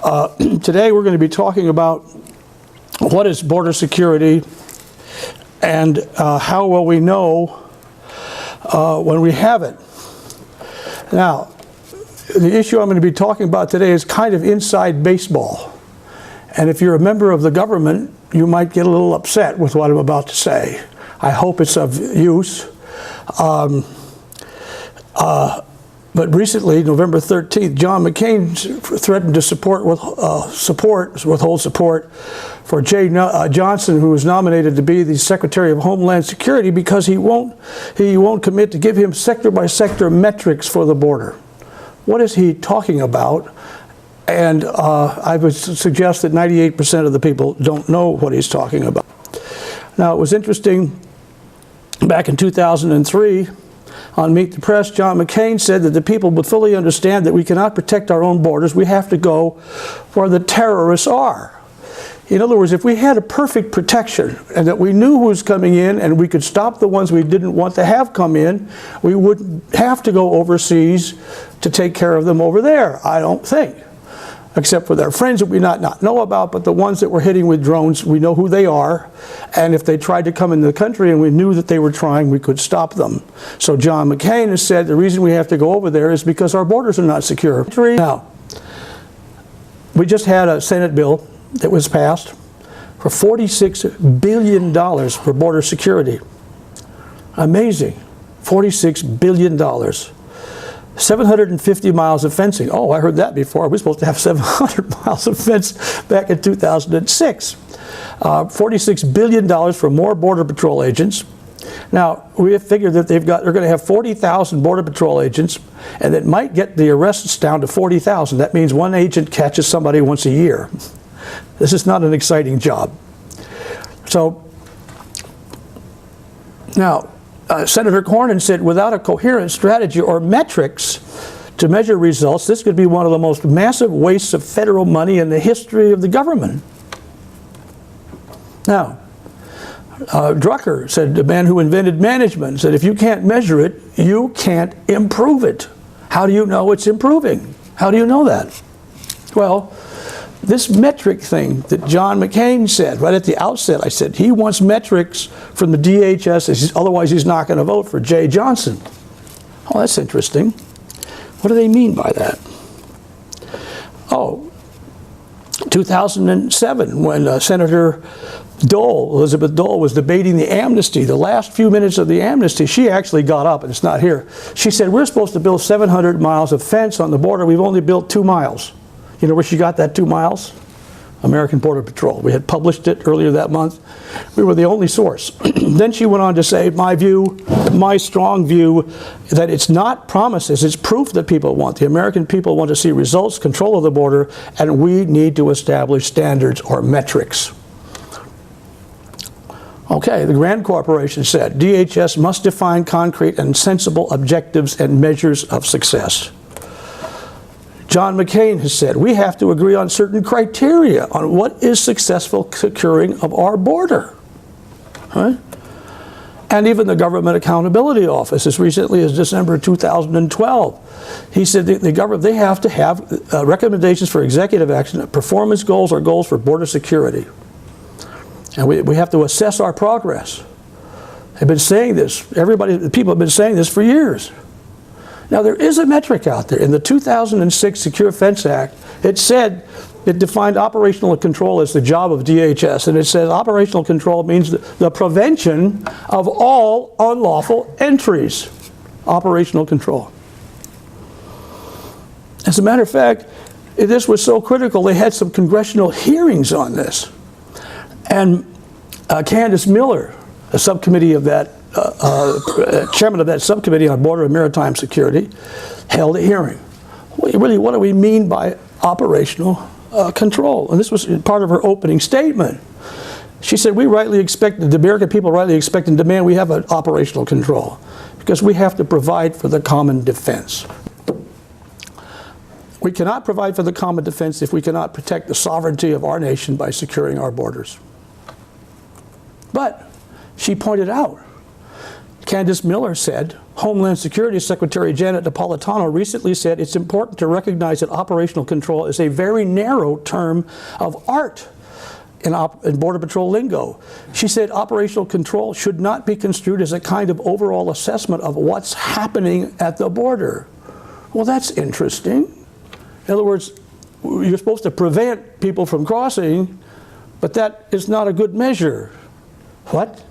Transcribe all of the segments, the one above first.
Today we're going to be talking about what is border security and how will we know when we have it. Now, the issue I'm going to be talking about today is kind of inside baseball. And if you're a member of the government, you might get a little upset with what I'm about to say. I hope it's of use. But recently, November 13th, John McCain threatened to withhold support for Jay Johnson, who was nominated to be the Secretary of Homeland Security, because he won't commit to give him sector-by-sector metrics for the border. What is he talking about? And I would suggest that 98% of the people don't know what he's talking about. Now, it was interesting, back in 2003, on Meet the Press, John McCain said that the people would fully understand that we cannot protect our own borders. We have to go where the terrorists are. In other words, if we had a perfect protection and that we knew who was coming in and we could stop the ones we didn't want to have come in, we wouldn't have to go overseas to take care of them over there, I don't think. Except for their friends that we not know about, but the ones that we're hitting with drones, we know who they are. And if they tried to come into the country and we knew that they were trying, we could stop them. So John McCain has said the reason we have to go over there is because our borders are not secure. Now, we just had a Senate bill that was passed for $46 billion for border security. Amazing. $46 billion. 750 miles of fencing. Oh, I heard that before. We're supposed to have 700 miles of fence back in 2006. $46 billion for more Border Patrol agents. Now, we have figured that they're going to have 40,000 Border Patrol agents, and it might get the arrests down to 40,000. That means one agent catches somebody once a year. This is not an exciting job. So, now, Senator Cornyn said, without a coherent strategy or metrics to measure results, this could be one of the most massive wastes of federal money in the history of the government. Now, Drucker said, the man who invented management, said, if you can't measure it, you can't improve it. How do you know it's improving? How do you know that? Well, this metric thing that John McCain said right at the outset, I said he wants metrics from the DHS, otherwise he's not going to vote for Jay Johnson. Oh, that's interesting. What do they mean by that? Oh, 2007, when Senator Elizabeth Dole, was debating the amnesty, the last few minutes of the amnesty, she actually got up, and it's not here. She said, we're supposed to build 700 miles of fence on the border. We've only built 2 miles. You know where she got that 2 miles? American Border Patrol. We had published it earlier that month. We were the only source. Then she went on to say, my strong view, that it's not promises, it's proof that people want. The American people want to see results, control of the border, and we need to establish standards or metrics. Okay, the Grand Corporation said, DHS must define concrete and sensible objectives and measures of success. John McCain has said, we have to agree on certain criteria on what is successful securing of our border. Right? And even the Government Accountability Office, as recently as December 2012, he said the government, they have to have recommendations for executive action, performance goals or goals for border security. And we have to assess our progress. They've been saying this, people have been saying this for years. Now, there is a metric out there. In the 2006 Secure Fence Act, it defined operational control as the job of DHS, and it says operational control means the prevention of all unlawful entries. Operational control. As a matter of fact, this was so critical, they had some congressional hearings on this. And Candace Miller, a subcommittee of that, chairman of that subcommittee on border and maritime security, held a hearing. Really, what do we mean by operational control? And this was part of her opening statement. She said, the American people rightly expect and demand we have an operational control because we have to provide for the common defense. We cannot provide for the common defense if we cannot protect the sovereignty of our nation by securing our borders. But she pointed out, Candace Miller said, Homeland Security Secretary Janet Napolitano recently said it's important to recognize that operational control is a very narrow term of art in Border Patrol lingo. She said operational control should not be construed as a kind of overall assessment of what's happening at the border. Well, that's interesting. In other words, you're supposed to prevent people from crossing, but that is not a good measure. What?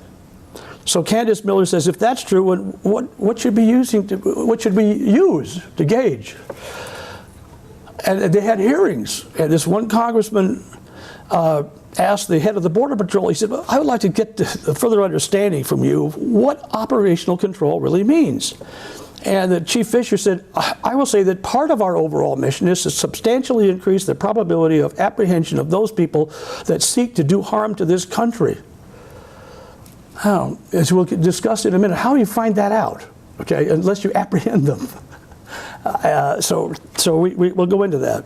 So Candace Miller says, if that's true, what should we use to gauge? And they had hearings, and this one congressman asked the head of the Border Patrol, he said, well, I would like to get a further understanding from you of what operational control really means. And the Chief Fisher said, I will say that part of our overall mission is to substantially increase the probability of apprehension of those people that seek to do harm to this country. How? As we'll discuss in a minute, how do you find that out? Okay, unless you apprehend them. So we'll go into that.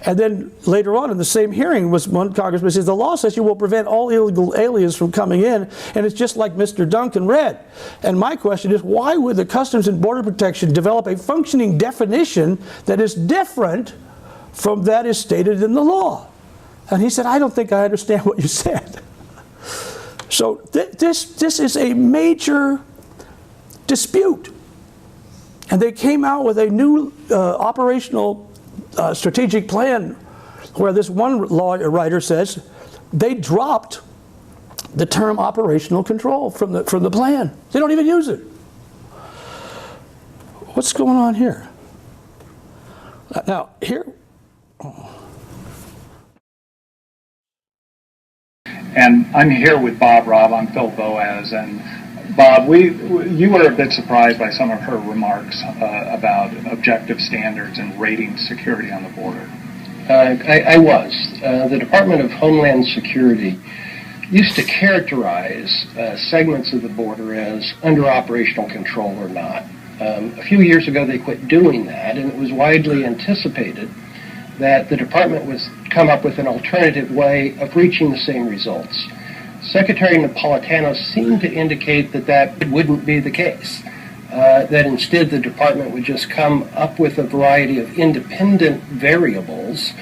And then later on in the same hearing was one congressman says, the law says you will prevent all illegal aliens from coming in, and it's just like Mr. Duncan read. And my question is, why would the Customs and Border Protection develop a functioning definition that is different from that is stated in the law? And he said, I don't think I understand what you said. So this is a major dispute. And they came out with a new operational strategic plan where this one lawyer writer says they dropped the term operational control from the plan. They don't even use it. What's going on here? Now, here... And I'm here with Bob Robb. I'm Phil Boaz. And Bob, you were a bit surprised by some of her remarks about objective standards and rating security on the border. I was. The Department of Homeland Security used to characterize segments of the border as under operational control or not. A few years ago, they quit doing that, and it was widely anticipated that the department would come up with an alternative way of reaching the same results. Secretary Napolitano seemed to indicate that that wouldn't be the case, that instead the department would just come up with a variety of independent variables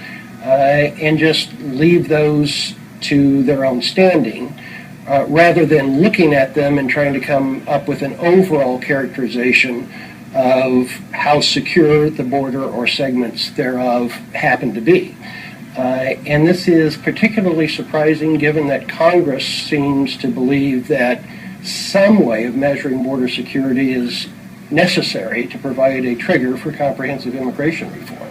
and just leave those to their own standing, rather than looking at them and trying to come up with an overall characterization of how secure the border or segments thereof happen to be. And this is particularly surprising given that Congress seems to believe that some way of measuring border security is necessary to provide a trigger for comprehensive immigration reform.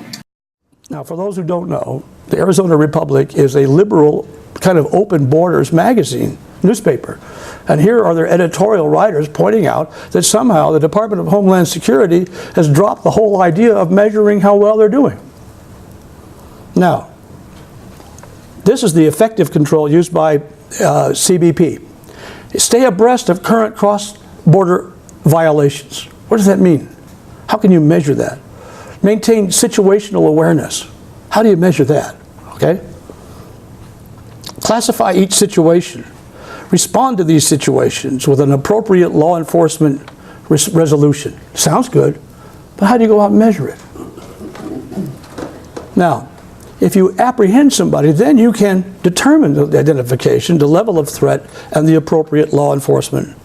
Now, for those who don't know, the Arizona Republic is a liberal kind of open borders magazine, newspaper. And here are their editorial writers pointing out that somehow the Department of Homeland Security has dropped the whole idea of measuring how well they're doing. Now, this is the effective control used by CBP. Stay abreast of current cross-border violations. What does that mean? How can you measure that? Maintain situational awareness. How do you measure that? Okay? Classify each situation. Respond to these situations with an appropriate law enforcement resolution. Sounds good, but how do you go out and measure it? Now, if you apprehend somebody, then you can determine the identification, the level of threat, and the appropriate law enforcement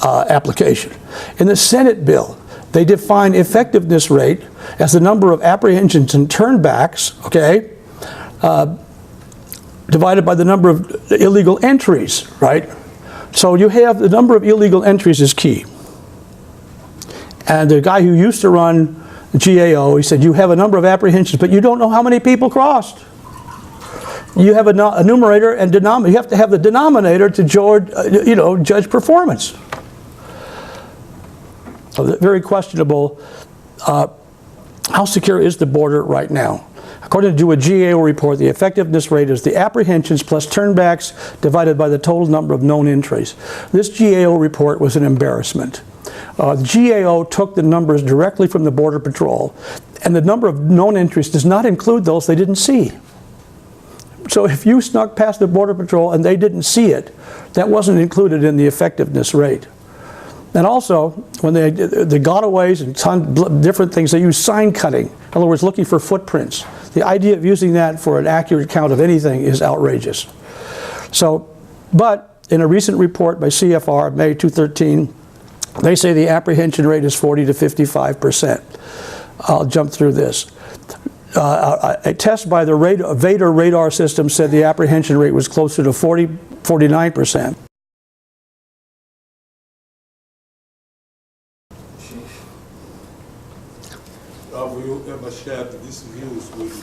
application. In the Senate bill, they define effectiveness rate as the number of apprehensions and turnbacks, okay, divided by the number of illegal entries, right? So you have the number of illegal entries is key. And the guy who used to run GAO, he said, you have a number of apprehensions, but you don't know how many people crossed. You have a numerator and denominator. You have to have the denominator to judge performance. So very questionable. How secure is the border right now? According to a GAO report, the effectiveness rate is the apprehensions plus turnbacks divided by the total number of known entries. This GAO report was an embarrassment. The GAO took the numbers directly from the Border Patrol, and the number of known entries does not include those they didn't see. So if you snuck past the Border Patrol and they didn't see it, that wasn't included in the effectiveness rate. And also, when they gotaways and different things, they use sign cutting. In other words, looking for footprints. The idea of using that for an accurate count of anything is outrageous. So, but in a recent report by CFR, May 2013, they say the apprehension rate is 40 to 55%. I'll jump through this. A test by the Vader radar system said the apprehension rate was closer to 49%. Have you ever shared these views with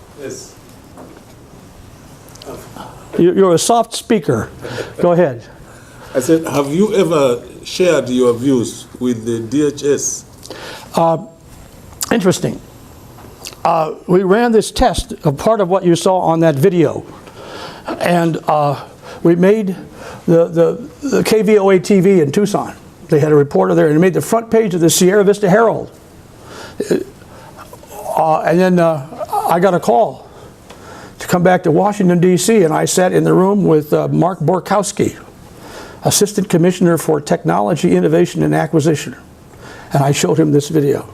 DHS? You're a soft speaker. Go ahead. I said, have you ever shared your views with the DHS? Interesting. We ran this test, a part of what you saw on that video, and we made the KVOA TV in Tucson. They had a reporter there, and it made the front page of the Sierra Vista Herald. And then I got a call to come back to Washington, D.C., and I sat in the room with Mark Borkowski, Assistant Commissioner for Technology, Innovation, and Acquisition. And I showed him this video.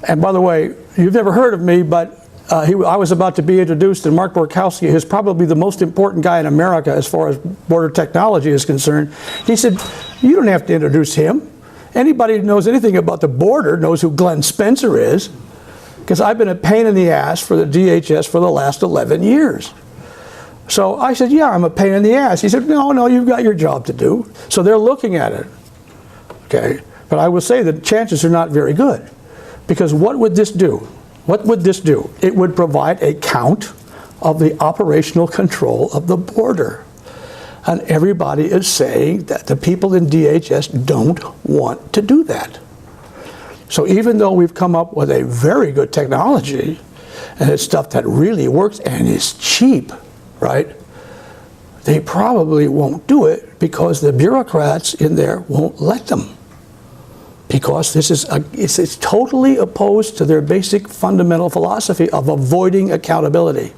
And by the way, you've never heard of me, but I was about to be introduced, and Mark Borkowski is probably the most important guy in America as far as border technology is concerned. He said, you don't have to introduce him. Anybody who knows anything about the border knows who Glenn Spencer is, because I've been a pain in the ass for the DHS for the last 11 years. So I said, yeah, I'm a pain in the ass. He said, no, you've got your job to do. So they're looking at it. Okay, but I will say that chances are not very good. Because what would this do? What would this do? It would provide a count of the operational control of the border. And everybody is saying that the people in DHS don't want to do that. So even though we've come up with a very good technology, and it's stuff that really works and is cheap, right? They probably won't do it because the bureaucrats in there won't let them. Because this is it's totally opposed to their basic fundamental philosophy of avoiding accountability.